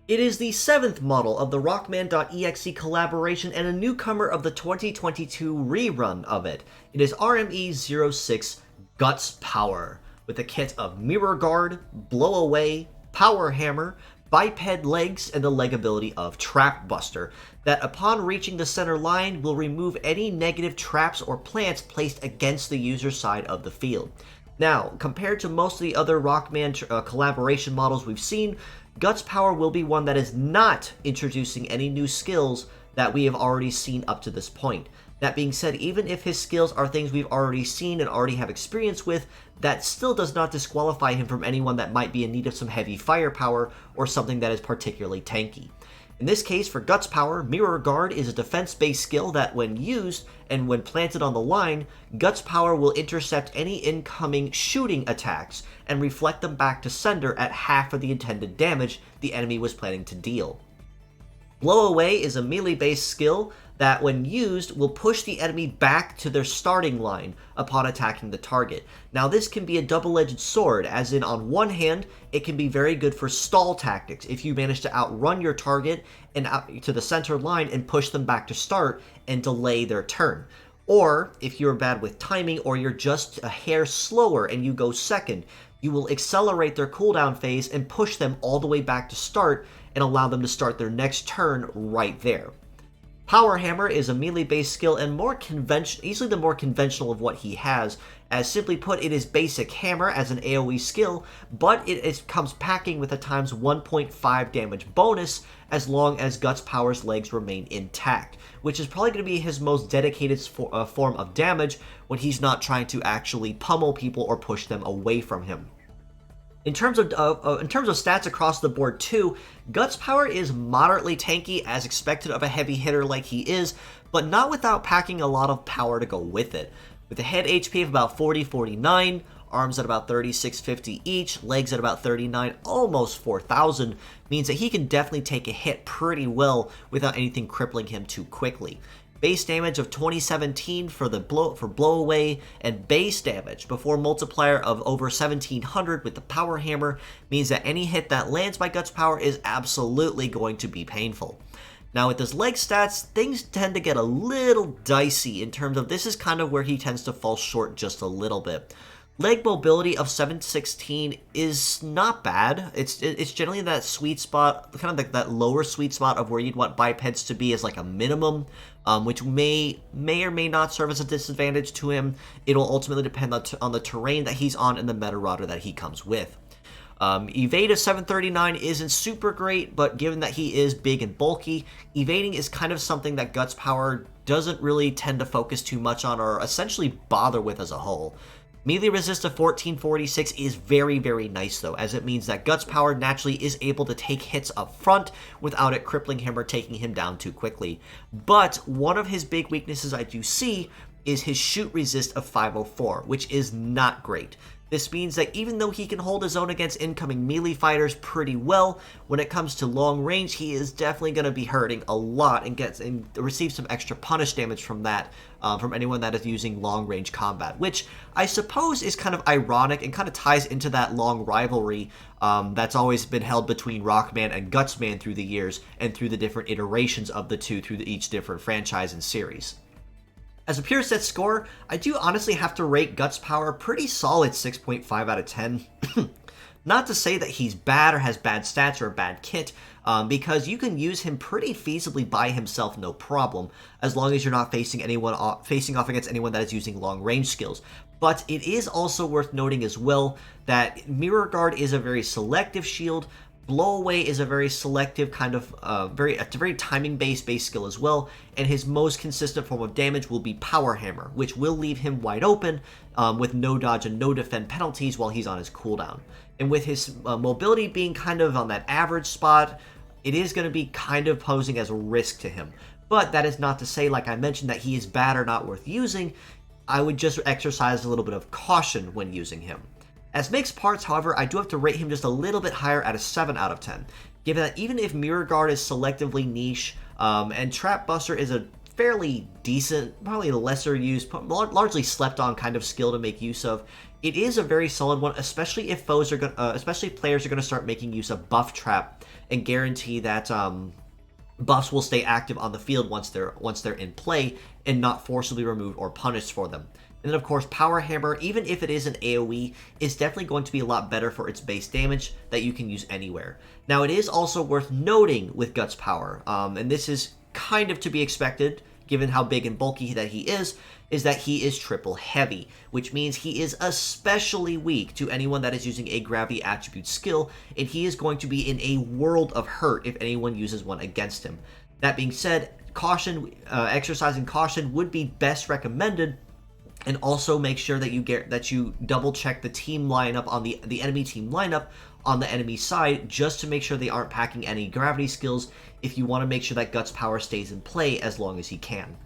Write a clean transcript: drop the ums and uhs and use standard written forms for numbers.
It is the 7th model of the Rockman.EXE collaboration and a newcomer of the 2022 rerun of it. It is RME06 GutsPower, with a kit of Mirror Guard, Blow Away, Power Hammer, Biped Legs, and the leg ability of Trap Buster, that upon reaching the center line will remove any negative traps or plants placed against the user's side of the field. Now, compared to most of the other Rockman collaboration models we've seen, GutsPower will be one that is not introducing any new skills that we have already seen up to this point. That being said, even if his skills are things we've already seen and already have experience with, that still does not disqualify him from anyone that might be in need of some heavy firepower or something that is particularly tanky. In this case, for GutsPower, Mirror Guard is a defense-based skill that, when used and when planted on the line, GutsPower will intercept any incoming shooting attacks and reflect them back to sender at half of the intended damage the enemy was planning to deal. Blow Away is a melee-based skill that, when used, will push the enemy back to their starting line upon attacking the target. Now, this can be a double-edged sword, as in, on one hand, it can be very good for stall tactics if you manage to outrun your target and out to the center line and push them back to start and delay their turn. Or, if you're bad with timing or you're just a hair slower and you go second, you will accelerate their cooldown phase and push them all the way back to start and allow them to start their next turn right there. Power Hammer is a melee-based skill and easily the more conventional of what he has, as simply put, it is basic hammer as an AoE skill, but it comes packing with a times 1.5 damage bonus as long as GutsPower's legs remain intact, which is probably going to be his most dedicated form of damage when he's not trying to actually pummel people or push them away from him. In terms of stats across the board too, GutsPower is moderately tanky as expected of a heavy hitter like he is, but not without packing a lot of power to go with it. With a head HP of about 40-49, arms at about 36-50 each, legs at about 39, almost 4,000, means that he can definitely take a hit pretty well without anything crippling him too quickly. Base damage of 2017 for Blow Away, and base damage before multiplier of over 1700 with the Power Hammer means that any hit that lands by GutsPower is absolutely going to be painful. Now, with his leg stats, things tend to get a little dicey in terms of this is kind of where he tends to fall short just a little bit. Leg mobility of 716 is not bad. It's generally that sweet spot, kind of like that lower sweet spot of where you'd want bipeds to be as like a minimum, which may or may not serve as a disadvantage to him. It'll ultimately depend on the terrain that he's on and the meta router that he comes with. Evade of 739 isn't super great, but given that he is big and bulky, evading is kind of something that GutsPower doesn't really tend to focus too much on or essentially bother with as a whole. Melee resist of 1446 is very, very nice though, as it means that GutsPower naturally is able to take hits up front without it crippling him or taking him down too quickly. But one of his big weaknesses I do see is his shoot resist of 504, which is not great. This means that even though he can hold his own against incoming melee fighters pretty well, when it comes to long range, he is definitely going to be hurting a lot and receive some extra punish damage from that, from anyone that is using long range combat, which I suppose is kind of ironic and kind of ties into that long rivalry that's always been held between Rockman and Gutsman through the years and through the different iterations of the two through each different franchise and series. As a pure set score, I do honestly have to rate GutsPower a pretty solid 6.5 out of 10. Not to say that he's bad or has bad stats or a bad kit, because you can use him pretty feasibly by himself no problem, as long as you're not facing off against anyone that is using long range skills. But it is also worth noting as well that Mirror Guard is a very selective shield. Blow Away is a very selective kind of, it's a very timing-based base skill as well, and his most consistent form of damage will be Power Hammer, which will leave him wide open with no dodge and no defend penalties while he's on his cooldown. And with his mobility being kind of on that average spot, it is going to be kind of posing as a risk to him. But that is not to say, like I mentioned, that he is bad or not worth using. I would just exercise a little bit of caution when using him. As mixed parts, however, I do have to rate him just a little bit higher at a 7 out of 10, given that even if Mirror Guard is selectively niche, and Trap Buster is a fairly decent, probably lesser used, largely slept on kind of skill to make use of. It is a very solid one, especially if foes are going, especially if players are going to start making use of buff trap and guarantee that buffs will stay active on the field once they're in play and not forcibly removed or punished for them. And then of course Power Hammer, even if it is an AoE, is definitely going to be a lot better for its base damage that you can use anywhere. Now it is also worth noting with GutsPower, and this is kind of to be expected given how big and bulky that he is that he is triple heavy, which means he is especially weak to anyone that is using a gravity attribute skill, and he is going to be in a world of hurt if anyone uses one against him. That being said, caution, exercising caution would be best recommended, and also make sure that you double check the team lineup on the enemy team lineup on the enemy side, just to make sure they aren't packing any gravity skills if you want to make sure that GutsPower stays in play as long as he can.